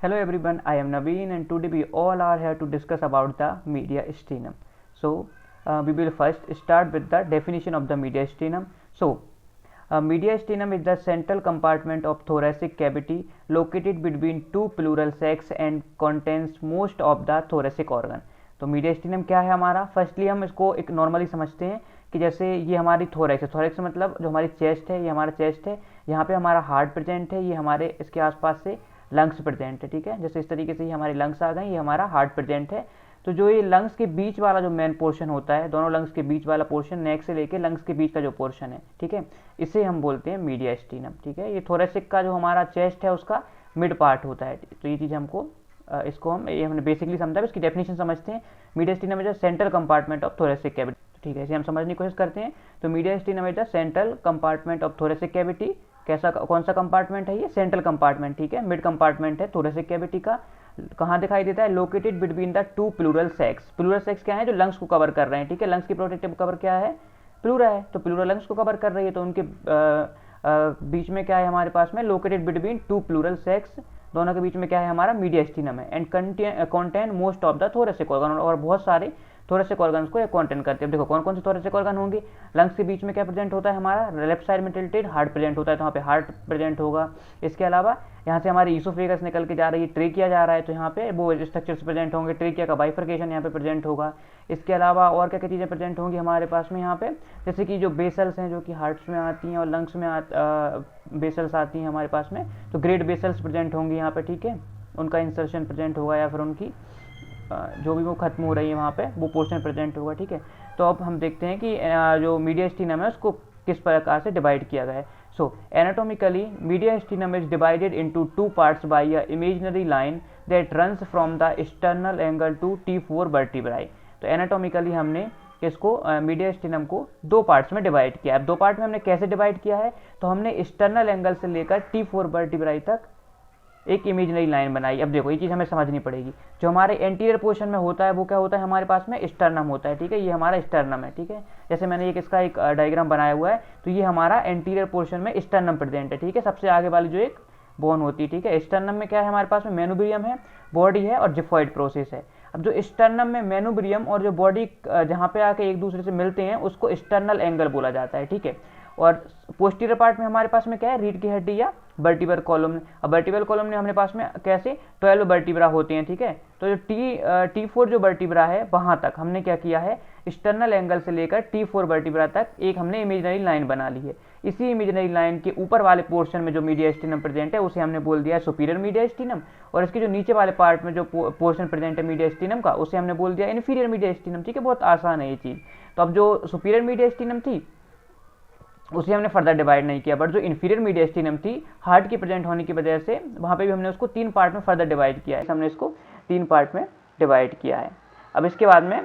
Hello everyone, I am Naveen and today we all are here to discuss about the mediastinum. We will first start with the definition of the mediastinum. Mediastinum is the central compartment of thoracic cavity located between two pleural sacs and contains most of the thoracic organ. तो mediastinum क्या है हमारा? Firstly हम इसको एक normally समझते हैं कि जैसे ये हमारी थोरैक्स है, थोरैक्स मतलब जो हमारी चेस्ट है, ये हमारा चेस्ट है, यहाँ पे हमारा हार्ट प्रेजेंट है, ये हमारे इसके आसपास से लंग्स प्रेजेंट है, ठीक है। जैसे इस तरीके से ये हमारे लंग्स आ गए, ये हमारा हार्ट प्रेजेंट है। तो जो ये लंग्स के बीच वाला जो मेन पोर्शन होता है, दोनों लंग्स के बीच वाला पोर्शन, नेक से लेके लंग्स के बीच का जो पोर्शन है, ठीक है, इसे हम बोलते हैं मीडियास्टिनम, ठीक है। ये थोरेसिक का जो हमारा चेस्ट है उसका मिड पार्ट होता है। तो ये चीज़ हमको ये हमने बेसिकली समझा, इसकी डेफिनेशन समझते हैं। Mediastinum is the central compartment of thoracic cavity, ठीक है, इसे हम समझने की कोशिश करते हैं। तो mediastinum is the central compartment of thoracic cavity. कैसा, कौन सा कंपार्टमेंट है ये? सेंट्रल कंपार्टमेंट, ठीक है, मिड कंपार्टमेंट है थोरेसिक कैविटी का। कहाँ दिखाई देता है? Located between the two pleural sacs. Pleural sacs क्या है? जो लंग्स को कवर कर रहे हैं, ठीक है। लंग्स की प्रोटेक्टिव कवर क्या है? प्लूरा है, तो प्लूरा लंग्स को कवर कर रही है, तो उनके बीच में क्या है हमारे पास में? Located between two pleural sacs, दोनों के बीच में क्या है हमारा? मीडियास्टिनम है। And contain most of the thoracic organ, और बहुत सारे थोरेसिक ऑर्गन्स को ये कंटेन करते हैं। देखो कौन कौन से थोरेसिक ऑर्गन होंगे। लंग्स के बीच में क्या प्रेजेंट होता है हमारा? लेफ्ट साइड में टिल्टेड हार्ट प्रेजेंट होता है, तो यहाँ पे हार्ट प्रेजेंट होगा। इसके अलावा यहाँ से हमारी ईसोफेगस निकल के जा रही है, ट्रेकिया जा रहा है, तो यहाँ पे वो स्ट्रक्चर्स प्रेजेंट होंगे। ट्रेकिया का बाइफर्केशन यहाँ पे प्रेजेंट होगा। इसके अलावा और क्या क्या चीज़ें प्रेजेंट होंगी हमारे पास में यहाँ पे? जैसे कि जो बेसल्स हैं, जो कि हार्ट्स में आती हैं और लंग्स में बेसल्स आती हैं हमारे पास में, तो ग्रेट बेसल्स प्रेजेंट होंगी यहाँ पे, ठीक है। उनका इंसर्शन प्रेजेंट होगा, या फिर उनकी जो भी वो खत्म हो रही है वहाँ पे वो पोर्शन प्रेजेंट होगा, ठीक है। तो अब हम देखते हैं कि जो मीडियास्टिनम है उसको किस प्रकार से डिवाइड किया गया है। So anatomically mediastinum is divided into two parts by a imaginary line that runs from the sternal angle to T4 vertebrae. तो एनाटोमिकली हमने इसको मीडियास्टिनम को दो पार्ट्स में डिवाइड किया। अब दो पार्ट में हमने कैसे डिवाइड किया है? तो हमने स्टर्नल एंगल से लेकर T4 वर्टिब्राई तक एक इमेजिनरी लाइन बनाई। अब देखो ये चीज़ हमें समझनी पड़ेगी। जो हमारे एंटीरियर पोर्शन में होता है वो क्या होता है हमारे पास में? स्टर्नम होता है, ठीक है। ये हमारा स्टर्नम है, ठीक है। जैसे मैंने इसका एक डायग्राम बनाया हुआ है, तो ये हमारा एंटीरियर पोर्शन में स्टर्नम प्रेजेंट है, ठीक है। सबसे आगे वाली जो एक बोन होती है, ठीक है। स्टर्नम में क्या है हमारे पास में? मेनुब्रियम है, बॉडी है और जिफॉइड प्रोसेस है। अब जो स्टर्नम में मेनुब्रियम और जो बॉडी जहाँ पे आके एक दूसरे से मिलते हैं उसको स्टर्नल एंगल बोला जाता है, ठीक है। और पोस्टीरियर पार्ट में हमारे पास में क्या है? रीढ़ की हड्डी या वर्टिब्रल कॉलम। अब वर्टिब्रल कॉलम में हमारे पास में कैसे 12 वर्टिब्रा होते हैं, ठीक है। तो जो T4 जो वर्टिब्रा है वहां तक हमने क्या किया है? स्टर्नल एंगल से लेकर T4 वर्टिब्रा तक एक हमने इमेजिनरी लाइन बना ली है। इसी इमेजिनरी लाइन के ऊपर वाले पोर्शन में जो मीडियास्टिनम प्रेजेंट है उसे हमने बोल दिया है सुपीरियर मीडियास्टिनम, और इसके जो नीचे वाले पार्ट में जो पोर्शन प्रेजेंट है मीडियास्टिनम का उसे हमने बोल दिया इन्फीरियर मीडियास्टिनम, ठीक है। बहुत आसान है ये चीज़। तो अब जो सुपीरियर मीडियास्टिनम थी उसे हमने फर्दर डिवाइड नहीं किया, बट जो इन्फीरियर मीडियास्टिनम थी हार्ट की प्रेजेंट होने की वजह से वहाँ पे भी हमने उसको तीन पार्ट में फर्दर डिवाइड किया है। हमने इसको तीन पार्ट में डिवाइड किया है। अब इसके बाद में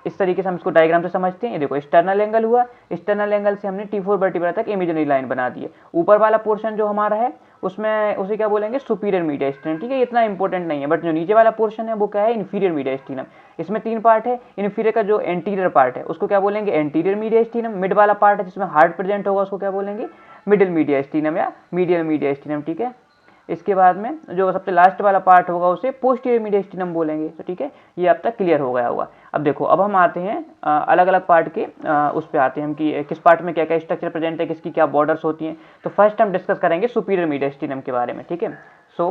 इस तरीके से हम इसको डायग्राम से समझते हैं। ये देखो स्टर्नल एंगल हुआ, स्टर्नल एंगल से हमने T4 वर्टिब्रा तक इमेजिनरी लाइन बना दी है। ऊपर वाला पोर्शन जो हमारा है उसमें उसे क्या बोलेंगे? सुपीरियर मीडियास्टिनम, ठीक है। इतना इंपॉर्टेंट नहीं है, बट जो नीचे वाला पोर्शन है वो क्या है? Inferior mediastinum. इसमें तीन पार्ट है। इन्फीरियर का जो एंटीरियर पार्ट है उसको क्या बोलेंगे? Anterior mediastinum. मिड वाला पार्ट है जिसमें हार्ट प्रेजेंट होगा उसको क्या बोलेंगे? मिडिल मीडियास्टिनम या मीडियल मीडियास्टिनम, ठीक है। इसके बाद में जो सबसे लास्ट वाला पार्ट होगा उसे पोस्टीरियर मीडियास्टिनम बोलेंगे, तो ठीक है। ये अब तक क्लियर हो गया होगा। अब देखो अब हम आते हैं अलग अलग पार्ट के उस पे आते हैं हम कि किस पार्ट में क्या क्या स्ट्रक्चर प्रेजेंट है, किसकी क्या बॉर्डर्स होती हैं। तो फर्स्ट हम डिस्कस करेंगे सुपीरियर मीडियास्टिनम के बारे में, ठीक है। So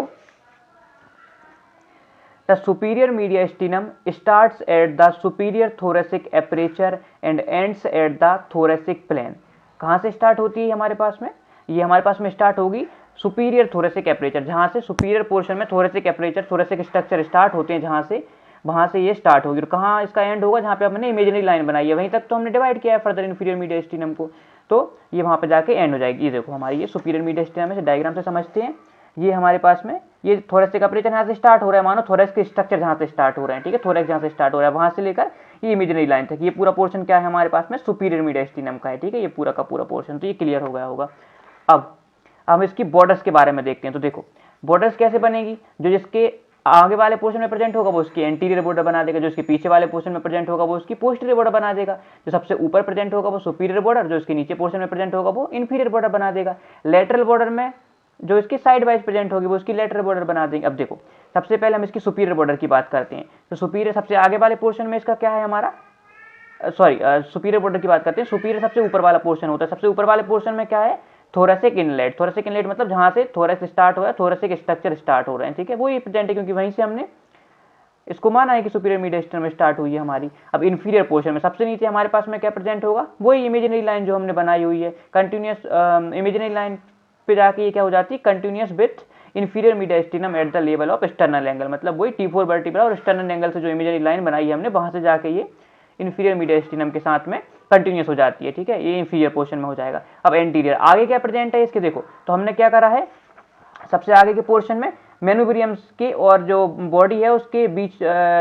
the superior mediastinum starts at the superior thoracic aperture and ends at the thoracic plane. कहाँ से स्टार्ट होती है हमारे पास में? ये हमारे पास में स्टार्ट होगी सुपीरियर थोरेसिक एपरेचर, जहाँ से सुपीरियर पोर्शन में thoracic aperture, thoracic structure start होते हैं, जहाँ से वहाँ से ये स्टार्ट होगी। और कहाँ इसका एंड होगा? जहाँ पे हमने इमेजिनरी लाइन बनाई है वहीं तक तो हमने डिवाइड किया है फर्दर इन्फीरियर मीडियास्टिनम को, तो ये वहाँ पे जाके एंड हो जाएगी। ये देखो हमारी ये सुपीरियर मीडियास्टिनम है, डायग्राम से समझते हैं। ये हमारे पास में ये थोरेसिक एपरेचर यहाँ से स्टार्ट हो रहा है, मानो थोरेक्स के स्ट्रक्चर जहाँ से स्टार्ट हो रहे हैं, ठीक है। थोरेक्स जहाँ से स्टार्ट हो रहा है वहाँ से लेकर ये इमेजिनरी लाइन तक ये पूरा पोर्शन क्या है हमारे पास में? सुपीरियर मीडियास्टिनम का है, ठीक है। ये पूरा का पूरा पोर्शन, तो ये क्लियर हो गया होगा। अब हम इसकी बॉर्डर्स के बारे में देखते हैं। तो देखो बॉर्डर्स कैसे बनेगी? जो जिसके आगे वाले पोर्शन में प्रेजेंट होगा वो उसकी एंटीरियर बॉर्डर बना देगा, जो इसके पीछे वाले पोर्शन में प्रेजेंट होगा वो उसकी पोस्टीरियर बॉर्डर बना देगा। जो सबसे ऊपर प्रेजेंट होगा वो सुपीरियर बॉर्डर, जो इसके नीचे पोर्शन में प्रेजेंट होगा वो इन्फीरियर बॉर्डर बना देगा। लेटरल बॉर्डर में जो इसकी साइड वाइज प्रेजेंट होगी वो इसकी लेटरल बॉर्डर बना देंगे। अब देखो सबसे पहले हम इसकी सुपीरियर बॉर्डर की बात करते हैं। तो सुपीरियर सबसे आगे वाले पोर्शन में इसका क्या है हमारा, सॉरी सुपीरियर बॉर्डर की बात करते हैं। सुपीरियर सबसे ऊपर वाला पोर्शन होता है। सबसे ऊपर वाले पोर्शन में क्या है, थोरेसिक इनलेट। थोरेसिक इनलेट मतलब जहां से थोरेक्स स्टार्ट हो रहा है, थोरेसिक स्ट्रक्चर स्टार्ट हो रहे हैं, ठीक है, वो ये प्रेजेंट है क्योंकि वहीं से हमने इसको माना है कि सुपीरियर मीडियस्टिनम में स्टार्ट हुई है हमारी। अब इन्फीरियर पोर्शन में सबसे नीचे हमारे पास में क्या प्रेजेंट होगा, वही इमेजिनरी लाइन जो हमने बनाई हुई है, कंटिन्यूस इमेजिनरी लाइन पे जाके ये क्या हो जाती है, continuous with inferior मीडियस्टिनम at the level of sternal angle. मतलब वही T4 वर्टिब्रा और स्टर्नल एंगल से जो इमेजिनरी लाइन बनाई है हमने, वहां से जाके ये इन्फीरियर मीडियस्टिनम के साथ में कंटिन्यूस हो जाती है, ठीक है, ये इन्फीरियर पोर्शन में हो जाएगा। अब एंटीरियर आगे क्या प्रेजेंट है इसके, देखो तो हमने क्या करा है, सबसे आगे के पोर्शन में मेनुब्रियम्स के और जो बॉडी है उसके बीच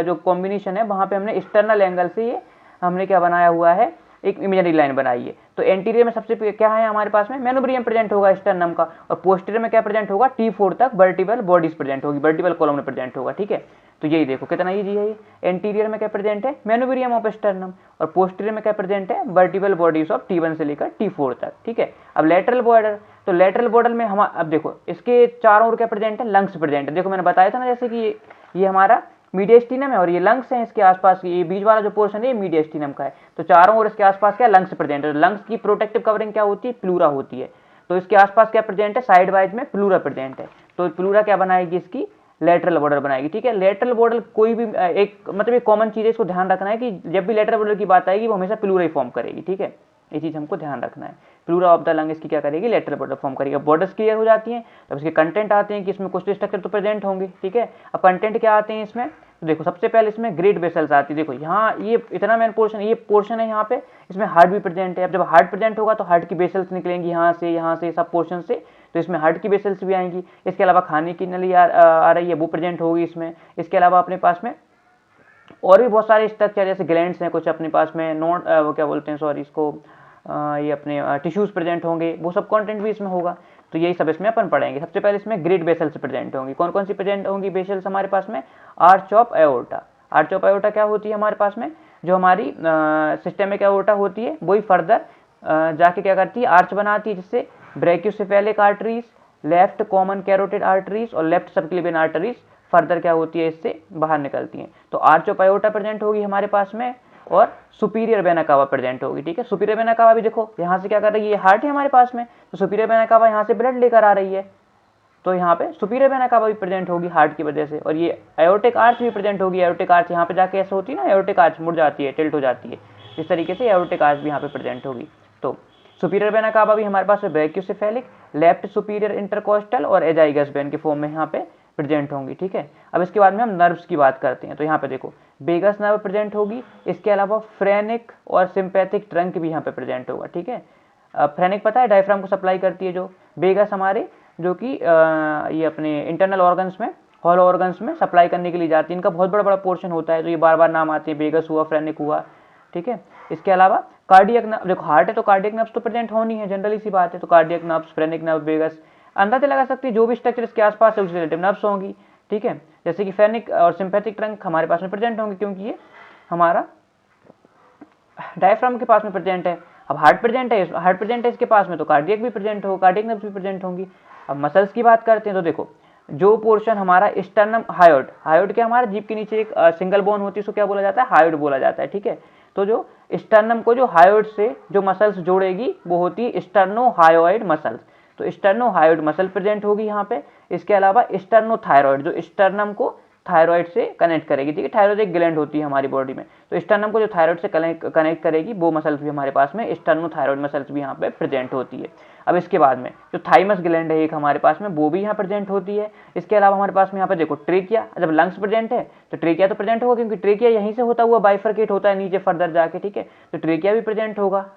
जो कॉम्बिनेशन है वहां पे हमने एक्सटर्नल एंगल से ये हमने क्या बनाया हुआ है, एक इमेजिनरी लाइन बनाई है। तो एंटीरियर में सबसे क्या है हमारे पास में, मेनुब्रियम प्रेजेंट होगा स्टर्नम का, और पोस्टीरियर में क्या प्रेजेंट होगा, T4 तक वर्टिबल बॉडीज प्रेजेंट होगी, वर्टिबल कॉलम में प्रेजेंट होगा, ठीक है। तो यही देखो कितना इजी है ये। एंटीरियर में क्या प्रेजेंट है, मेनुब्रियम ऑफ स्टर्नम, और पोस्टीरियर में क्या प्रेजेंट है, वर्टिबल बॉडीज ऑफ T1 से लेकर T4 तक, ठीक है। अब लेटरल बॉर्डर, तो लेटरल बॉर्डर में हम अब देखो इसके चारों ओर क्या प्रेजेंट है, लंग्स प्रेजेंट है। देखो मैंने बताया था ना जैसे कि ये हमारा मीडियस्टिनम है और ये लंग्स हैं इसके आसपास, ये बीच वाला जो पोर्शन है ये मीडियस्टिनम का है। तो चारों ओर इसके आसपास क्या लंग्स प्रेजेंट है। लंग्स की प्रोटेक्टिव कवरिंग क्या होती है, प्लूरा होती है। तो इसके आसपास क्या प्रेजेंट है, साइड वाइज में प्लूरा प्रेजेंट है। तो प्लूरा क्या बनाएगी, इसकी लेटरल बॉर्डर बनाएगी, ठीक है। लेटरल बॉर्डर कोई भी एक मतलब एक कॉमन चीज है, इसको ध्यान रखना है कि जब भी लेटरल बॉर्डर की बात आएगी वो हमेशा प्लूरा ही फॉर्म करेगी, ठीक है, ये चीज हमको ध्यान रखना है। प्लूरा ऑफ द लंग इसकी क्या करेगी, लेटरल बॉर्डर फॉर्म करेगी। अब बॉर्डर्स क्लियर हो जाती हैं तब इसके कंटेंट आते हैं कि इसमें कुछ स्ट्रक्चर तो प्रेजेंट होंगे, ठीक है। अब कंटेंट क्या आते हैं इसमें, तो देखो सबसे पहले इसमें ग्रेट वेसल्स आती है। देखो यहाँ ये इतना मेन पोर्शन, ये पोर्शन है यहाँ पे, इसमें हार्ट भी प्रेजेंट है। अब जब हार्ट प्रेजेंट होगा तो हार्ट की वेसल्स निकलेंगी यहाँ से सब पोर्शन से, तो इसमें हार्ट की वेसल्स भी आएंगी। इसके अलावा खाने की नली आ रही है वो प्रेजेंट होगी इसमें। इसके अलावा अपने पास में और भी बहुत सारे स्ट्रक्चर जैसे ग्लैंड्स हैं कुछ अपने पास में, नॉट वो क्या बोलते हैं सॉरी इसको, ये अपने टिश्यूज प्रेजेंट होंगे, वो सब कंटेंट भी इसमें होगा। तो यही सब इसमें अपन पढ़ेंगे। सबसे पहले इसमें ग्रेट वेसल्स प्रेजेंट होंगी। कौन कौन सी प्रेजेंट होंगी वेसल्स हमारे पास में, arch of aorta. Arch of aorta क्या होती है हमारे पास में, जो हमारी सिस्टेमिक एओर्टा होती है वही फर्दर जाके क्या करती है, आर्च बनाती है, जिससे brachiocephalic arteries, left common carotid arteries और लेफ्ट सबक्लेवियन आर्टरीज फर्दर क्या होती है, इससे बाहर निकलती हैं। तो आर्च ऑफ एओर्टा प्रेजेंट होगी हमारे पास में, और सुपीरियर वेना कावा प्रेजेंट होगी, ठीक है। सुपीरियर वेना कावा भी देखो यहाँ से क्या कर रही है, ये हार्ट है हमारे पास में, तो सुपीरियर वेना कावा यहाँ से ब्लड लेकर आ रही है, तो यहाँ पे सुपीरियर वेना कावा भी प्रेजेंट होगी हार्ट की वजह से। और ये एओर्टिक आर्च भी प्रेजेंट होगी। एओर्टिक आर्च यहाँ पे जाके ऐसे होती है ना, एओर्टिक आर्च मुड़ जाती है, टिल्ट हो जाती है, इस तरीके से एओर्टिक आर्च भी यहाँ पे प्रेजेंट होगी। तो सुपीरियर वेना कावा भी हमारे पास ब्रैकियोसेफेलिक, लेफ्ट सुपीरियर इंटरकोस्टल और एजाइगस वेन के फॉर्म में यहाँ पे प्रेजेंट होंगी, ठीक है। अब इसके बाद में हम नर्व्स की बात करते हैं। तो यहाँ पे देखो वेगस नर्व प्रेजेंट होगी, इसके अलावा फ्रेनिक और सिंपैथिक ट्रंक भी यहाँ पे प्रेजेंट होगा, ठीक है। फ्रेनिक पता है डायफ्राम को सप्लाई करती है, जो वेगस हमारे जो कि ये अपने इंटरनल ऑर्गन्स में, हॉलो ऑर्गन्स में सप्लाई करने के लिए जाती है। इनका बहुत बड़ा बड़ा पोर्शन होता है, तो ये बार बार नाम आते हैं, वेगस हुआ, फ्रेनिक हुआ, ठीक है। इसके अलावा कार्डियक नर्व, देखो हार्ट है तो कार्डियक नर्व्स तो प्रेजेंट होनी है, जनरली सी बात है। तो cardiac nerves, phrenic nerve, vagus, अंदाजा लगा सकते हैं जो भी स्ट्रक्चर इसके आसपास है उससे रिलेटिव नर्व्स होंगी, ठीक है। जैसे कि फ्रेनिक और सिंपैथिक ट्रंक हमारे पास में प्रेजेंट होंगे क्योंकि ये हमारा डायफ्राम के पास में प्रेजेंट है। अब हार्ट प्रेजेंट है, हार्ट प्रेजेंट है इसके पास में, तो कार्डियक भी प्रेजेंट होगा, कार्डियक नर्व्स भी प्रेजेंट होंगी। अब मसल्स की बात करते हैं तो देखो जो पोर्शन हमारा स्टर्नम हायोड, हायोड क्या हमारा जीभ के नीचे एक सिंगल बोन होती है, उसको क्या बोला जाता है, हायोड बोला जाता है, ठीक है। तो जो स्टर्नम को जो हायोड से जो मसल्स जोड़ेगी वो होती है स्टर्नोहायोइड मसल्स। तो स्टर्नोहायोइड मसल प्रेजेंट होगी यहाँ पे। इसके अलावा स्टर्नोथायरॉइड जो स्टर्नम को थायराइड से कनेक्ट करेगी, ठीक है। थायराइड एक ग्लैंड होती है हमारी बॉडी में, तो स्टर्नम को जो थायराइड से कनेक्ट करेगी वो मसल्स भी हमारे पास में, स्टर्नोथायरॉइड मसल्स भी यहाँ पे प्रेजेंट होती है। अब इसके बाद में जो थाइमस ग्लैंड है एक हमारे पास में, वो भी यहाँ प्रेजेंट होती है। इसके अलावा हमारे पास में यहाँ पे देखो ट्रेकिया, जब लंग्स प्रेजेंट है तो ट्रेकिया तो प्रेजेंट होगा क्योंकि ट्रेकिया यहीं से होता हुआ बाइफरकेट होता है नीचे फर्दर जाके, ठीक है। तो ट्रेकिया भी प्रेजेंट होगा।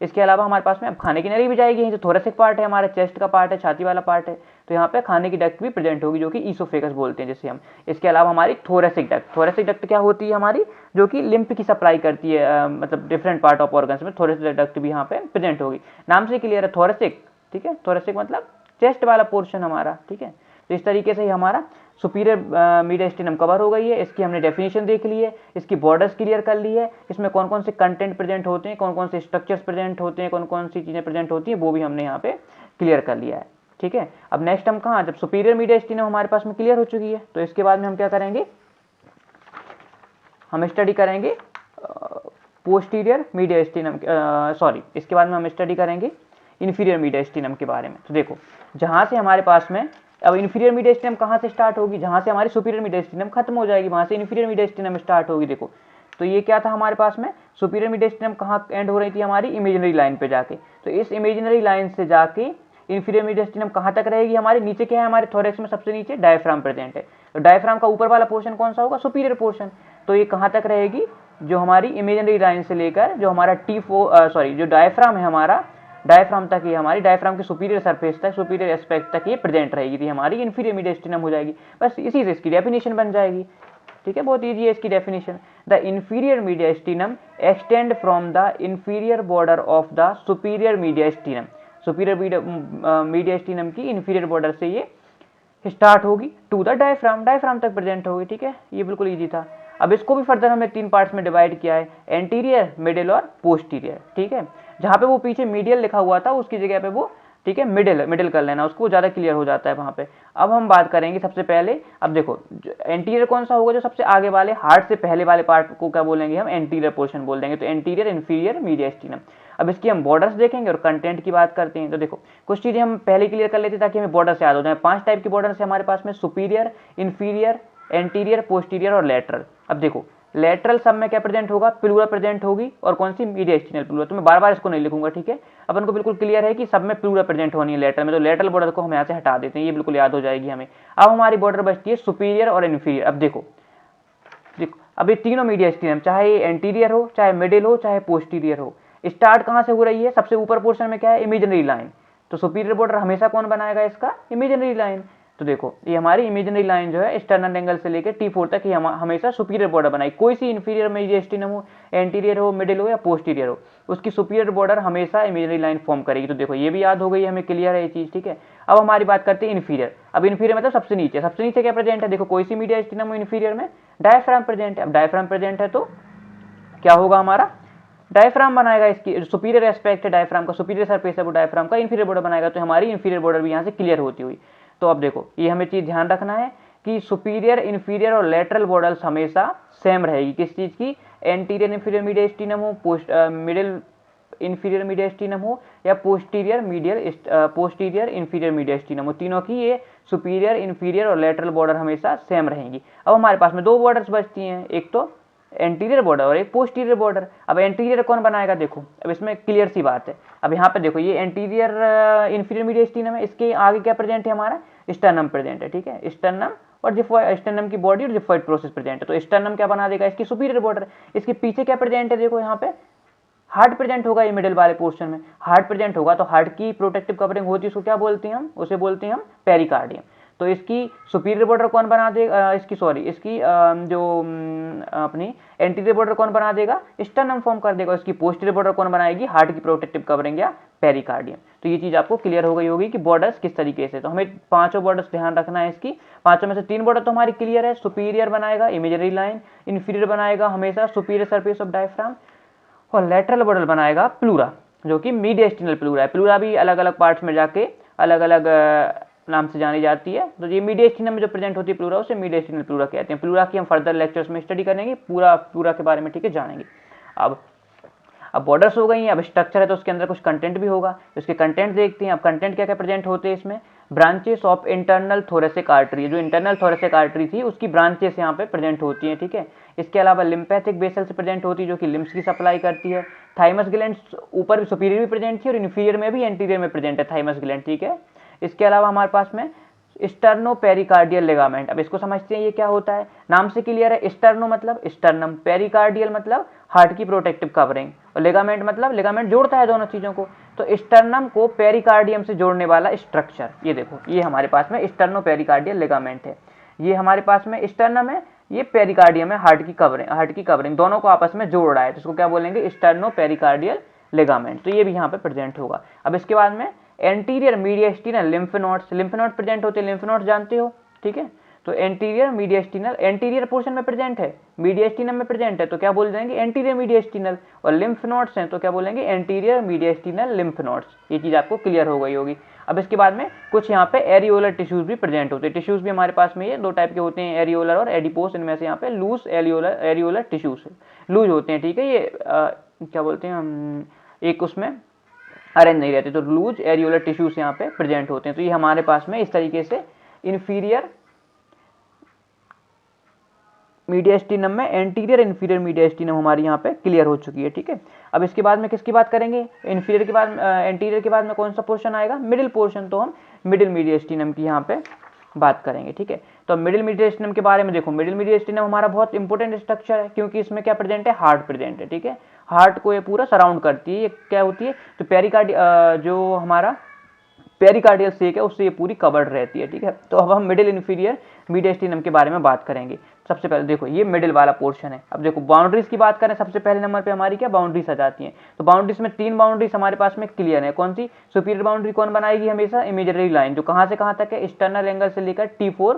इसके अलावा हमारे पास में अब खाने की नली भी जाएगी, यहीं जो थोरेसिक पार्ट है हमारे चेस्ट का पार्ट है, छाती वाला पार्ट है, तो यहाँ पे खाने की डक्ट भी प्रेजेंट होगी जो कि ईसोफेगस बोलते हैं जिसे हम। इसके अलावा हमारी थोरेसिक डक्ट, थोरेसिक डक्ट क्या होती है हमारी, जो कि लिम्फ की सप्लाई करती है, मतलब डिफरेंट पार्ट ऑफ ऑर्गन्स में थोरेसिक डक्ट भी यहाँ पे प्रेजेंट होगी। नाम से क्लियर है, थोरेसिक, ठीक है। थोरेसिक मतलब चेस्ट वाला पोर्शन हमारा, ठीक है। तो इस तरीके से ही हमारा सुपीरियर मीडियस्टिनम कवर हो गई है। इसकी हमने डेफिनेशन देख ली है, इसकी बॉर्डर्स क्लियर कर ली है, इसमें कौन कौन से कंटेंट प्रेजेंट होते हैं, कौन कौन से स्ट्रक्चर्स प्रेजेंट होते हैं, कौन कौन सी चीज़ें प्रेजेंट होती हैं, वो भी हमने यहाँ पे क्लियर कर लिया है। ठीक है। अब नेक्स्ट हम कहाँ, जब सुपीरियर मीडियस्टिनम हमारे पास में क्लियर हो चुकी है तो इसके बाद में हम क्या करेंगे, हम स्टडी करेंगे पोस्टीरियर मीडियस्टिनम, सॉरी इसके बाद में हम स्टडी करेंगे इन्फीरियर मीडियस्टिनम के बारे में। तो देखो जहाँ से हमारे पास में अब इन्फीरियर मीडियस्टिनम कहाँ से स्टार्ट होगी, जहाँ से हमारी सुपीरियर मीडियस्टिनम खत्म हो जाएगी वहाँ से इन्फीरियर मीडियस्टिनम स्टार्ट होगी। देखो तो ये क्या था हमारे पास में, सुपीरियर मीडियस्टिनम कहाँ एंड हो रही थी, हमारी इमेजिनरी लाइन पे जाके। तो इस इमेजिनरी लाइन से जाके इन्फीरियर मीडियस्टिनम कहाँ तक रहेगी, हमारे नीचे क्या है, हमारे थोरैक्स में सबसे नीचे डायफ्राम प्रेजेंट है। तो डायफ्राम का ऊपर वाला पोर्शन कौन सा होगा, सुपीरियर पोर्शन। तो ये कहाँ तक रहेगी, जो हमारी इमेजिनरी लाइन से लेकर जो हमारा जो डायफ्राम है हमारा, डायफ्राम तक ये हमारी डायफ्राम के सुपीरियर सरफेस तक, सुपीरियर एस्पेक्ट तक ये प्रेजेंट रहेगी, थी हमारी इन्फीरियर मीडियस्टिनम हो जाएगी। बस इसी से इसकी डेफिनेशन बन जाएगी। ठीक है, बहुत ईजी है इसकी definition. The inferior मीडियस्टिनम extend from the inferior border of the superior मीडियस्टिनम। Superior मीडियस्टिनम की इन्फीरियर बॉर्डर से ये स्टार्ट होगी टू द डायफ्राम, डायफ्राम तक प्रेजेंट होगी। ठीक है, ये बिल्कुल ईजी था। अब इसको भी फर्दर हमने 3 पार्ट्स में डिवाइड किया है, एंटीरियर, मिडिल और पोस्टीरियर। ठीक है, जहाँ पे वो पीछे मीडियल लिखा हुआ था उसकी जगह पे वो, ठीक है, मिडिल कर लेना, उसको ज़्यादा क्लियर हो जाता है वहाँ पे। अब हम बात करेंगे सबसे पहले, अब देखो एंटीरियर कौन सा होगा, जो सबसे आगे वाले हार्ट से पहले वाले पार्ट को क्या बोलेंगे हम, एंटीरियर पोर्शन बोल देंगे। तो एंटीरियर इन्फीरियर मीडियस्टिनम। अब इसकी हम बॉर्डर्स देखेंगे और कंटेंट की बात करते हैं। तो देखो कुछ चीज़ें हम पहले क्लियर कर लेते हैं ताकि हमें बॉर्डर से याद हो जाए। 5 टाइप की बॉर्डर है हमारे पास में, सुपीरियर, इन्फीरियर, एंटीरियर, पोस्टीरियर और लेटरल। अब देखो लेटरल सब में क्या प्रेजेंट होगा, प्लूरा प्रेजेंट होगी, और कौन सी, मीडियस्टिनल प्लूरा। तो मैं बार बार इसको नहीं लिखूंगा। ठीक है, अपन को बिल्कुल क्लियर है कि सब में प्लूरा प्रेजेंट होनी है लेटरल में। तो लेटरल बॉर्डर को हम यहाँ से हटा देते हैं, ये बिल्कुल याद हो जाएगी हमें। अब हमारी बॉर्डर बचती है सुपीरियर और इन्फीरियर। अब देखो अब ये तीनों मीडियस्टिनम, चाहे एंटीरियर हो, चाहे मिडिल हो, चाहे पोस्टीरियर हो, स्टार्ट कहाँ से हो रही है, सबसे ऊपर पोर्शन में क्या है, इमेजिनरी लाइन। तो सुपीरियर बॉर्डर हमेशा कौन बनाएगा इसका, इमेजिनरी लाइन। तो देखो ये हमारी इमेजिनरी लाइन जो है एक्सटर्नल एंगल से लेकर T4 तक ही हमेशा सुपीरियर बॉर्डर बनाई। कोई सी इन्फीरियर मीडियस्टिनम हो, एंटीरियर हो, मिडिल हो या पोस्टीरियर हो, उसकी सुपीरियर बॉर्डर हमेशा इमेजिनरी लाइन फॉर्म करेगी। तो देखो ये भी याद हो गई, हमें क्लियर है ये चीज़। ठीक है, अब हमारी बात करते हैं इन्फीरियर। अब इन्फीरियर मतलब सबसे नीचे, सबसे नीचे क्या प्रेजेंट है, देखो कोई सी मीडियस्टिनम हो इन्फीरियर में, डायफ्राम प्रेजेंट है। अब डायफ्राम प्रेजेंट है तो क्या होगा, हमारा डायफ्राम बनाएगा, इसकी सुपीरियर एस्पेक्ट है डायफ्राम का, सुपीरियर सरफेस है वो डायफ्राम का, इन्फीरियर बॉर्डर बनाएगा। तो हमारी इन्फीरियर बॉर्डर भी यहाँ से क्लियर होती हुई। तो अब देखो ये हमें चीज़ ध्यान रखना है कि सुपीरियर, इन्फीरियर और लेटरल बॉर्डर्स हमेशा सेम रहेगी। किस चीज़ की, एंटीरियर इन्फीरियर मीडियस्टिनम हो, मिडिल इन्फीरियर मीडियस्टिनम हो या पोस्टीरियर इन्फीरियर मीडियस्टिनम हो, तीनों की ये सुपीरियर, इन्फीरियर और लेटरल बॉर्डर हमेशा सेम रहेंगी। अब हमारे पास में 2 बॉर्डर्स बचती हैं, एक तो एंटीरियर बॉर्डर और एक पोस्टीरियर बॉर्डर। अब एंटीरियर कौन बनाएगा, देखो अब इसमें क्लियर सी बात है। अब यहाँ पे देखो ये एंटीरियर इन्फीरियर मीडियस्टिनम है, इसके आगे क्या प्रेजेंट है, हमारा स्टर्नम प्रेजेंट है। ठीक है, स्टर्नम और स्टर्नम की बॉडी और जिफॉइड प्रोसेस प्रेजेंट है। तो स्टर्नम क्या बना देगा, इसकी सुपीरियर बॉर्डर। इसके पीछे क्या प्रेजेंट है, देखो यहाँ पे हार्ट प्रेजेंट होगा, ये मिडिल वाले पोर्शन में हार्ट प्रेजेंट होगा। तो हार्ट की प्रोटेक्टिव कवरिंग होती है, उसको क्या बोलते हैं हम, उसे बोलते हैं हम पेरिकार्डियम। तो इसकी सुपीरियर बॉर्डर कौन बना देगा, इसकी अपनी एंटीरियर बॉर्डर कौन बना देगा, स्टर्नम फॉर्म कर देगा। इसकी पोस्टीरियर बॉर्डर कौन बनाएगी, हार्ट की प्रोटेक्टिव कवरिंग या पेरिकार्डियम। तो ये चीज़ आपको क्लियर हो गई होगी कि बॉर्डर्स किस तरीके से। तो हमें 5 बॉर्डर्स ध्यान रखना है इसकी। 5 में से 3 बॉर्डर तो हमारी क्लियर है, सुपीरियर बनाएगा इमेजिनरी लाइन, इन्फीरियर बनाएगा हमेशा सुपीरियर सरफेस ऑफ डायफ्राम, और लेटरल बॉर्डर बनाएगा प्लूरा, जो कि मीडियस्टिनल प्लूरा है। प्लूरा भी अलग अलग पार्ट्स में जाके अलग अलग नाम से जानी जाती है। तो ये मीडियस्टिनम में जो प्रेजेंट होती है प्लूरा, उसे मीडियस्टिनल प्लूरा कहते हैं। प्लूरा की हम फर्दर लेक्चर्स में स्टडी करेंगे, पूरा प्लूरा के बारे में, ठीक है, जानेंगे। अब बॉर्डर्स हो गई हैं, अब स्ट्रक्चर है तो उसके अंदर कुछ कंटेंट भी होगा, इसके कंटेंट देखते हैं। अब कंटेंट क्या क्या प्रेजेंट होते हैं इसमें, branches of internal thoracic artery, जो इंटरनल थोरेसिक आर्टरी थी उसकी ब्रांचेस यहाँ पे प्रेजेंट होती हैं। ठीक है, इसके अलावा लिम्फैथिक वेसल्स प्रेजेंट होती है जो कि लिम्स की सप्लाई करती है। थाइमस ग्लैंड्स ऊपर भी सुपीरियर भी प्रेजेंट थी और इन्फीरियर में भी एंटीरियर में प्रेजेंट है थाइमस ग्लैंड। ठीक है, इसके अलावा हमारे पास में स्टर्नो पेरिकार्डियल लिगामेंट। अब इसको समझते हैं ये क्या होता है, नाम से क्लियर है। स्टर्नो मतलब स्टर्नम, पेरिकार्डियल मतलब हार्ट की प्रोटेक्टिव कवरिंग, और लिगामेंट मतलब लिगामेंट जोड़ता है दोनों चीजों को। तो स्टर्नम को पेरिकार्डियम से जोड़ने वाला स्ट्रक्चर, ये देखो ये हमारे पास में स्टर्नो पेरिकार्डियल लिगामेंट है। ये हमारे पास में स्टर्नम है, ये पेरिकार्डियम है, हार्ट की कवरिंग दोनों को आपस में जोड़ रहा है, तो इसको क्या बोलेंगे, स्टर्नो पेरिकार्डियल लिगामेंट। तो ये भी यहाँ पे प्रेजेंट होगा। अब इसके बाद में anterior mediastinal lymph nodes, lymph node present होते हैं, लिम्फ नोड जानते हो, ठीक है। तो एंटीरियर मीडियस्टिनल, एंटीरियर पोर्शन में प्रेजेंट है, मीडियस्टिनम में प्रेजेंट है, तो क्या बोल जाएंगे, एंटीरियर मीडियस्टिनल। और लिम्फ नोड्स हैं तो क्या बोलेंगे, एंटीरियर मीडियस्टिनल लिम्फ नोड्स। ये चीज आपको क्लियर हो गई होगी। अब इसके बाद में कुछ यहाँ पे एरियोलर टिश्यूज भी प्रेजेंट होते हैं। टिश्यूज भी हमारे पास में ये दो टाइप के होते हैं, एरियोलर और एडिपोस। इनमें से यहाँ पे लूज एरियोलर टिश्यूज लूज होते हैं, ठीक है। ये क्या बोलते हैं हम, एक उसमें अरेंज नहीं रहते, तो लूज एरियोलर टिश्यूज यहाँ पे प्रेजेंट होते हैं। तो ये हमारे पास में इस तरीके से इन्फीरियर मीडियास्टिनम में एंटीरियर इन्फीरियर मीडियास्टिनम हमारी यहाँ पे क्लियर हो चुकी है, ठीक है। अब इसके बाद में किसकी बात करेंगे, इन्फीरियर के बाद एंटीरियर के बाद में कौन सा पोर्शन आएगा, मिडिल पोर्शन। तो हम मिडिल मीडियास्टिनम की यहाँ पे बात करेंगे, ठीक है। तो मिडिल मीडियास्टिनम के बारे में देखो, मिडिल मीडियास्टिनम हमारा बहुत इंपॉर्टेंट स्ट्रक्चर है, क्योंकि इसमें क्या प्रेजेंट है, हार्ट प्रेजेंट है, ठीक है। हार्ट को ये पूरा सराउंड करती है। ये क्या होती है, तो जो हमारा पेरिकार्डियल सेक है उससे ये पूरी कवर्ड रहती है, ठीक है। तो अब हम मिडिल इन्फीरियर मीडियास्टिनम के बारे में बात करेंगे। सबसे पहले देखो ये मिडिल वाला पोर्शन है। अब देखो बाउंड्रीज की बात करें, सबसे पहले नंबर पे हमारी क्या बाउंड्रीज आ जाती हैं। तो बाउंड्रीज में 3 बाउंड्रीज हमारे पास में क्लियर है। कौन सी, सुपीरियर बाउंड्री कौन बनाएगी हमेशा, इमेजिनरी लाइन, जो कहाँ से कहाँ तक है, एक्सटर्नल एंगल से लेकर T4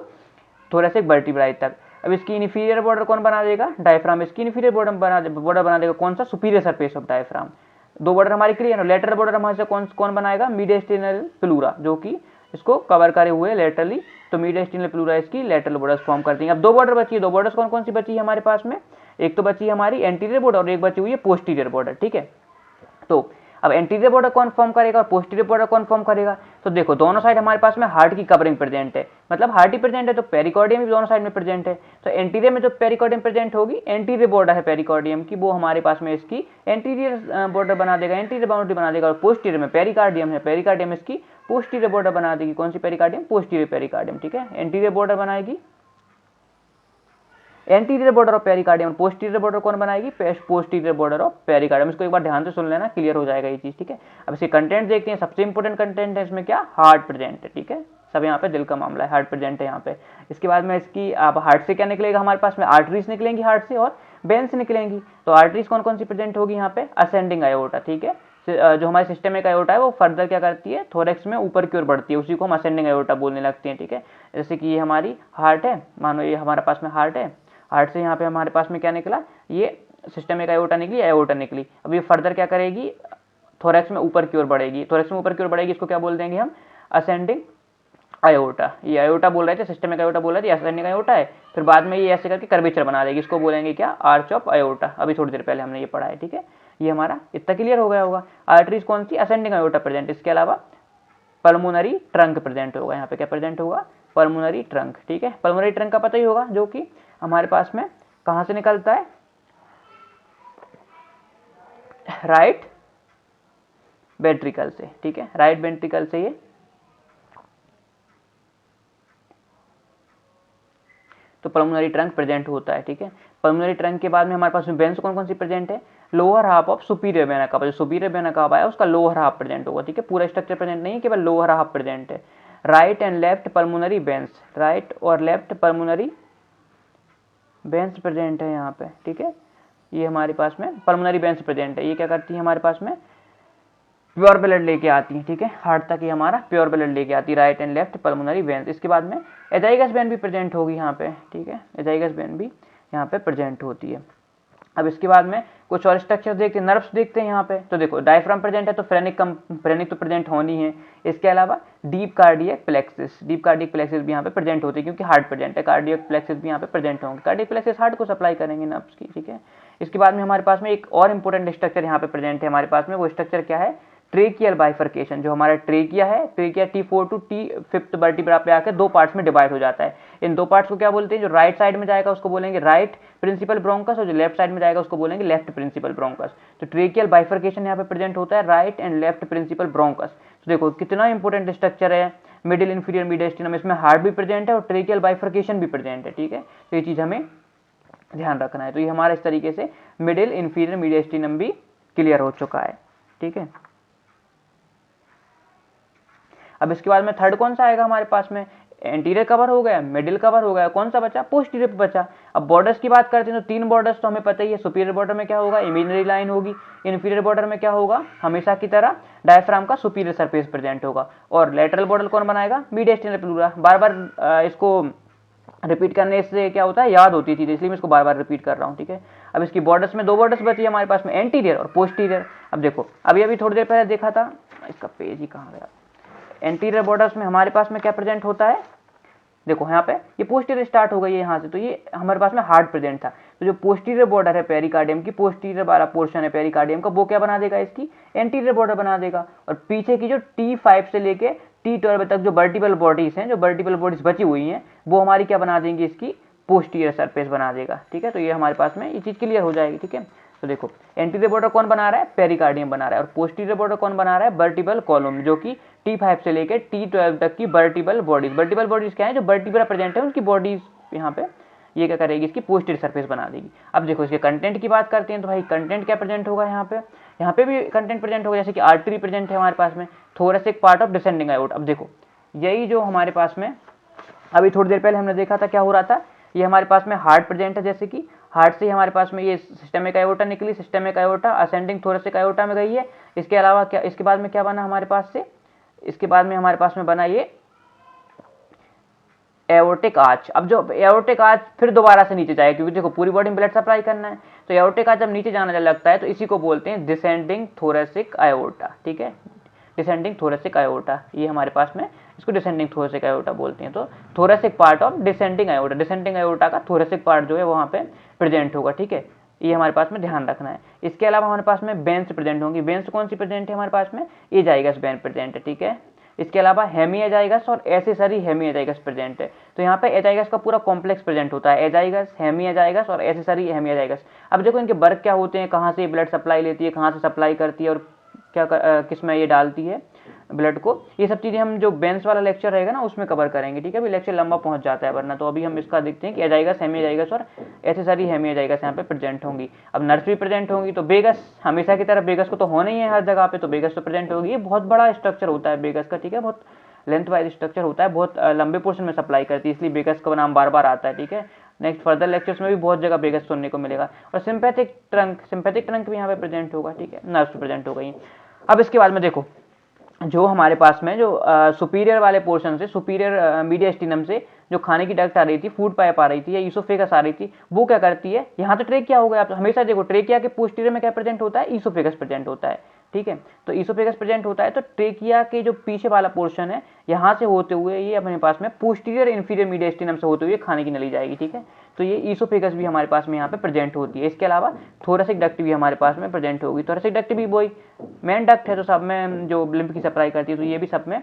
थोरेसिक वर्टिब्राई तक। अब इसकी इन्फीरियर बॉर्डर कौन बना देगा, डायफ्राम। इसकी इन्फीरियर बॉर्डर बना देगा कौन सा, superior surface of diaphragm. 2 border हमारी क्लियर है। लेटरल बॉर्डर हमारे से कौन बनाएगा, मीडियास्टिनल प्लूरा, जो कि इसको कवर करे हुए लेटरली। तो मीडियास्टिनल प्लूरा इसकी लेटरल बॉर्डर्स फॉर्म करती हैं। अब 2 बॉर्डर बची है। 2 बॉर्डर्स कौन कौन सी बची है हमारे पास में, एक तो बची है हमारी एंटीरियर बॉर्डर और एक बची हुई है पोस्टीरियर बॉर्डर, ठीक है। तो अब एंटीरियर बॉर्डर कौन फॉर्म करेगा और पोस्टीरियर बॉर्डर कौन फॉर्म करेगा, तो देखो दोनों साइड हमारे पास में हार्ट की कवरिंग प्रेजेंट है, मतलब हार्ट ही प्रेजेंट है, तो पेरिकॉर्डियम भी दोनों साइड में प्रेजेंट है। तो एंटीरियर में जो पेरिकॉर्डियम प्रेजेंट होगी, एंटीरियर बॉर्डर है पेरिकॉर्डियम की, वो हमारे पास में इसकी एंटीरियर बॉर्डर बना देगा, एंटीरियर बाउंड्री बना देगा। और पोस्टीरियर में पेरिकार्डियम है, पेरिकार्डियम इसकी पोस्टीरियर बॉर्डर बना देगी। कौन सी पेरिकार्डियम, पोस्टीरियर पेरिकार्डियम, ठीक है। एंटीरियर बॉर्डर बनाएगी anterior border of pericardium, posterior border कौन बनाएगी, पोस्टीरियर बॉर्डर ऑफ पेरिकार्डियम। इसको एक बार ध्यान से सुन लेना, क्लियर हो जाएगा ये चीज, ठीक है। अब इसके कंटेंट देखते हैं। सबसे इंपॉर्टेंट कंटेंट है इसमें क्या, हार्ट प्रेजेंट है, ठीक है। सब यहाँ पे दिल का मामला है, हार्ट प्रेजेंट है यहाँ पे। इसके बाद में इसकी अब हार्ट से क्या निकलेगा हमारे पास में, आर्टरीज निकलेंगी हार्ट से और वेन्स निकलेंगी। तो आर्टरीज कौन कौन सी प्रेजेंट होगी यहाँ पे, असेंडिंग आयोटा, ठीक है। जो हमारी सिस्टमिक आयोटा है वो फर्दर क्या करती है, थोरेक्स में ऊपर की ओर बढ़ती है, उसी को हम असेंडिंग आयोटा बोलने लगते हैं, ठीक है। जैसे कि ये हमारी हार्ट है, मानो ये हमारे पास में हार्ट है, हार्ट से यहाँ पे हमारे पास में क्या निकला, ये सिस्टमिक आयोटा निकली, आयोटा निकली। अब ये फर्दर क्या करेगी, थोरेक्स में ऊपर की ओर बढ़ेगी, थोरेक्स में ऊपर की ओर बढ़ेगी, इसको क्या बोल देंगे हम, असेंडिंग आयोटा। ये आयोटा बोल रहे थे, सिस्टमिक आयोटा बोल रहे थे, असेंडिंग आयोटा है। फिर बाद में ये ऐसे करके कर्वेचर बना देगी, इसको बोलेंगे क्या, आर्च ऑफ आयोटा। अभी थोड़ी देर पहले हमने ये पढ़ा है, ठीक है। ये हमारा इतना क्लियर हो गया होगा। आर्टरीज कौन सी, असेंडिंग आयोटा प्रेजेंट। इसके अलावा पल्मोनरी ट्रंक प्रेजेंट होगा, यहाँ पे क्या प्रेजेंट होगा, पल्मोनरी ट्रंक, ठीक है। पल्मोनरी ट्रंक का पता ही होगा, जो कि हमारे पास में कहां से निकलता है, राइट वेंट्रिकल से, ठीक है, राइट वेंट्रिकल से ये। तो पल्मोनरी ट्रंक प्रेजेंट होता है, ठीक है। पल्मोनरी ट्रंक के बाद में हमारे पास में वेन्स कौन कौन सी प्रेजेंट है, lower half of superior vena cava, जो सुपीरियर वेना कावा है उसका लोअर हाफ प्रेजेंट होगा, ठीक है। पूरा स्ट्रक्चर प्रेजेंट नहीं है, केवल लोअर हाफ प्रेजेंट है। Right and left pulmonary veins, right और लेफ्ट पल्मोनरी वेन्स प्रेजेंट है यहाँ पे, ठीक है। ये हमारे पास में पल्मोनरी वेन्स प्रेजेंट है। ये क्या करती है हमारे पास में, प्योर ब्लड लेके आती है, ठीक है। हार्ट तक ये हमारा प्योर ब्लड लेके आती है, right and left pulmonary veins. इसके बाद में एजाइगस वेन भी प्रेजेंट होगी यहाँ पे, ठीक है। एजाइगस वेन भी यहाँ पे प्रेजेंट होती है। अब इसके बाद में कुछ और स्ट्रक्चर देखते हैं, नर्व्स देखते हैं यहाँ पे। तो देखो डायफ्राम प्रेजेंट है, तो फ्रेनिक तो प्रेजेंट होनी है। इसके अलावा डीप कार्डियक प्लेक्सिस भी यहाँ पे प्रेजेंट होती है, क्योंकि हार्ट प्रेजेंट है। कार्डियक प्लेक्सिस भी यहाँ पे प्रेजेंट होंगे। कार्डियक प्लेक्सिस हार्ट को सप्लाई करेंगे नर्व्स की, ठीक है। इसके बाद में हमारे पास में एक और इंपॉर्टेंट स्ट्रक्चर यहाँ पे प्रेजेंट है हमारे पास में। वो स्ट्रक्चर क्या है, ट्रेकियल बाइफर्केशन। जो हमारा ट्रेकिया है, trachea T4 to T5 vertebra पे आकर 2 पार्ट्स में डिवाइड हो जाता है। इन 2 पार्ट्स को क्या बोलते हैं, जो राइट साइड में जाएगा उसको बोलेंगे राइट प्रिंसिपल ब्रोंकस, और जो लेफ्ट साइड में जाएगा उसको बोलेंगे लेफ्ट प्रिंसिपल ब्रोंकस। तो ट्रेकियल बाइफर्केशन यहाँ पे प्रेजेंट होता है, right and left principal bronchus. तो देखो कितना इंपॉर्टेंट स्ट्रक्चर है। मिडिल इंफीरियर मीडियास्टिनम, इसमें हार्ट भी प्रेजेंट है और ट्रेकियल बाइफर्केशन भी प्रेजेंट है, ठीक है। तो ये चीज हमें ध्यान रखना है। तो ये हमारा इस तरीके से मिडिल इंफीरियर मीडियास्टिनम भी क्लियर हो चुका है, ठीक है। अब इसके बाद में थर्ड कौन सा आएगा हमारे पास में, एंटीरियर कवर हो गया, मिडिल कवर हो गया, कौन सा बचा, पोस्टीरियर बचा। अब बॉर्डर्स की बात करते हैं तो 3 बॉर्डर्स तो हमें पता ही है। सुपीरियर बॉर्डर में क्या होगा, इमेजिनरी लाइन होगी। इन्फीरियर बॉर्डर में क्या होगा, हमेशा की तरह डायफ्राम का सुपीरियर सरफेस प्रेजेंट होगा। और लेटरल बॉर्डर कौन बनाएगा, मीडियास्टिनल प्लूरा। बार बार इसको रिपीट करने से क्या होता है, याद होती थी, इसलिए मैं इसको बार बार रिपीट कर रहा हूँ, ठीक है। अब इसकी बॉर्डर्स में 2 बॉर्डर्स बची है हमारे पास में, एंटीरियर और पोस्टीरियर। अब देखो अभी थोड़ी देर पहले देखा था, इसका पेज ही कहाँ गया, एंटीरियर बॉर्डर्स में हमारे पास में क्या प्रेजेंट होता है, देखो यहाँ पे ये पोस्टीरियर स्टार्ट हो गई है यहाँ से, तो ये हमारे पास में हार्ट प्रेजेंट था, तो जो पोस्टीरियर बॉर्डर है पेरिकार्डियम की, पोस्टीरियर वाला पोर्शन है पेरिकार्डियम का, वो क्या बना देगा, इसकी एंटीरियर बॉर्डर बना देगा। और पीछे की जो T5 से लेके T12 तक जो वर्टिबल बॉडीज हैं, जो वर्टिबल बॉडीज बची हुई हैं, वो हमारी क्या बना देंगी, इसकी पोस्टीरियर सरफेस बना देगा। ठीक है, तो ये हमारे पास में ये चीज़ क्लियर हो जाएगी। ठीक है, तो देखो एंटीरियर बॉर्डर कौन बना रहा है, पेरिकार्डियम बना रहा है, और पोस्टीरियर बॉर्डर कौन बना रहा है, वर्टिबल कॉलम, जो कि T5 से लेके T12 तक की वर्टिबल बॉडीज क्या है, जो वर्टिब्रा प्रेजेंट है उनकी बॉडीज यहाँ पे ये क्या करेगी, इसकी पोस्टीरियर सरफेस बना देगी। अब देखो इसके कंटेंट की बात करते हैं, तो भाई कंटेंट क्या प्रेजेंट होगा यहाँ पे भी कंटेंट प्रेजेंट होगा, जैसे कि आर्टरी प्रेजेंट है हमारे पास में, thoracic part of descending iota. अब देखो यही जो हमारे पास में अभी थोड़ी देर पहले हमने देखा था, क्या हो रहा था, ये हमारे पास में हार्ट प्रेजेंट है, जैसे कि हार्ट से हमारे पास में ये सिस्टेमिक आयोटा निकली, systemic iota ascending thoracic iota में गई है। इसके अलावा क्या, इसके बाद में क्या बना हमारे पास से, इसके बाद में हमारे पास में बना ये एओर्टिक आर्च। अब जो एओर्टिक आर्च फिर दोबारा से नीचे जाएगा, क्योंकि देखो पूरी बॉडी में ब्लड सप्लाई करना है, तो एओर्टिक आर्च जब नीचे जाने लगता है तो इसी को बोलते हैं डिसेंडिंग थोरेसिक आयोटा। ठीक है, डिसेंडिंग थोरेसिक आयोटा, ये हमारे पास में इसको डिसेंडिंग थोरेसिक आयोटा बोलते हैं। तो thoracic part of descending iota का थोरेसिक पार्ट जो है वहाँ पे प्रेजेंट होगा। ठीक है, ये हमारे पास में ध्यान रखना है। इसके अलावा हमारे पास में वेन्स प्रेजेंट होंगी। वेन्स कौन सी प्रेजेंट है हमारे पास में, एजाइगस वेन प्रेजेंट है। ठीक है, इसके अलावा हेमीएजाइगस और एसेसरी हेमीएजाइगस प्रेजेंट है। तो यहाँ पे एजाइगस का पूरा कॉम्प्लेक्स प्रेजेंट होता है, एजाइगस, हेमीएजाइगस और एसेसरी हेमीएजाइगस। अब देखो इनके वर्क क्या होते हैं, कहाँ से ब्लड सप्लाई लेती है, कहाँ से सप्लाई करती है, और क्या किस में ये डालती है ब्लड को, ये सब चीज़ें हम जो बेंस वाला लेक्चर रहेगा ना उसमें कवर करेंगे। ठीक है, अभी लेक्चर लंबा पहुंच जाता है वरना, तो अभी हम इसका देखते हैं कि एजाइगस, हेमीएजाइगस और एसेसरी हेमीएजाइगस यहाँ पे प्रेजेंट होंगी। अब नर्स भी प्रेजेंट होंगी, तो बेगस हमेशा की तरह बेगस को तो होना ही है हर जगह पे, तो बेगस तो प्रेजेंट होगी। ये बहुत बड़ा स्ट्रक्चर होता है बेगस का। ठीक है, बहुत लेंथ वाइज स्ट्रक्चर होता है, बहुत लंबे पोर्शन में सप्लाई करती है, इसलिए बेगस का नाम बार बार आता है। ठीक है, नेक्स्ट फर्दर लेक्चर्स में भी बहुत जगह बेगस सुनने को मिलेगा। और सिंपैथिक ट्रंक भी यहाँ पे प्रेजेंट होगा। ठीक है, नर्व्स प्रेजेंट हो गई। अब इसके बाद में देखो जो हमारे पास में जो सुपीरियर वाले पोर्शन से, सुपीरियर मीडियस्टिनम से जो खाने की डक्ट आ रही थी, फूड पाइप आ रही थी या ईसोफेगस आ रही थी, वो क्या करती है, यहाँ तो ट्रेकिया हो गया। आप हमेशा देखो ट्रेकिया के पोस्टीरियर में क्या प्रेजेंट होता है, ईसोफेगस प्रेजेंट होता है। ठीक है, तो ईसोफेगस प्रेजेंट होता है, तो ट्रेकिया के जो पीछे वाला पोर्शन है, यहाँ से होते हुए ये अपने पास में पोस्टीरियर इंफीरियर मीडियस्टिनम से होते हुए खाने की नली जाएगी। ठीक है, तो ये ईसोफेगस भी हमारे पास में यहाँ पे प्रेजेंट होती है। इसके अलावा थोरेसिक डक्ट भी हमारे पास में प्रेजेंट होगी। थोरेसिक डक्ट भी वही मेन डक्ट है, तो सब में जो लिम्फ की सप्लाई करती है, तो ये भी सब में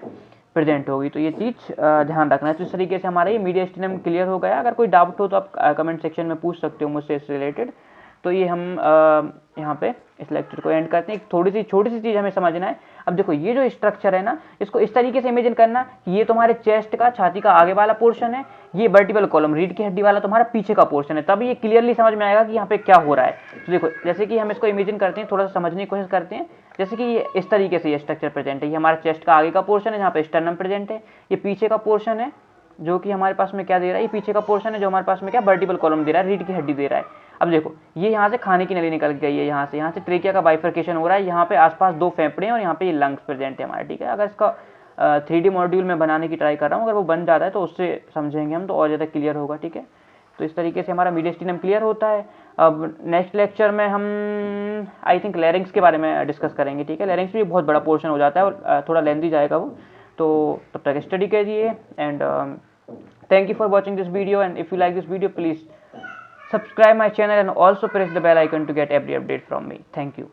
प्रेजेंट होगी। तो ये चीज़ ध्यान रखना है। तो इस तरीके से हमारा ये मीडियस्टिनम क्लियर हो गया। अगर कोई डाउट हो तो आप कमेंट सेक्शन में पूछ सकते हो मुझसे इससे रिलेटेड। तो ये हम यहाँ पे इस लेक्चर को एंड करते हैं। एक छोटी सी चीज़ हमें समझना है। अब देखो ये जो स्ट्रक्चर है ना, इसको इस तरीके से इमेजिन करना कि ये तुम्हारे चेस्ट का, छाती का आगे वाला पोर्शन है, ये वर्टिबल कॉलम रीढ़ की हड्डी वाला तुम्हारा पीछे का पोर्शन है। तब ये क्लियरली समझ में आएगा कि यहाँ पे क्या हो रहा है। तो देखो जैसे कि हम इसको इमेजिन करते हैं, थोड़ा सा समझने की कोशिश करते हैं। जैसे कि ये इस तरीके से ये स्ट्रक्चर प्रेजेंट है, ये हमारा चेस्ट का आगे का पोर्शन है, यहाँ पे स्टर्नम प्रेजेंट है। ये पीछे का पोर्शन है जो कि हमारे पास में क्या दे रहा है, ये पीछे का पोर्शन है जो हमारे पास में क्या वर्टिबल कॉलम दे रहा है, रीढ़ की हड्डी दे रहा है। अब देखो ये यहाँ से खाने की नली निकल गई है, यहाँ से ट्रेकिया का बाइफर्केशन हो रहा है, यहाँ पे आसपास दो फेफड़े हैं और यहाँ पे ये लंग्स प्रेजेंट है हमारे। ठीक है, अगर इसका 3D मॉड्यूल में बनाने की ट्राई कर रहा हूँ, अगर वो बन जाता है तो उससे समझेंगे हम, तो और ज़्यादा क्लियर होगा। ठीक है, तो इस तरीके से हमारा मीडियस्टिनम क्लियर होता है। अब नेक्स्ट लेक्चर में हम आई थिंक लैरिंग्स के बारे में डिस्कस करेंगे। ठीक है, लैरिंग्स भी बहुत बड़ा पोर्शन हो जाता है और थोड़ा लेंथी जाएगा वो, तो तब तक स्टडी कीजिए। And thank you for watching this video, and if you like this video, please subscribe my channel and also press the bell icon to get every update from me. Thank you.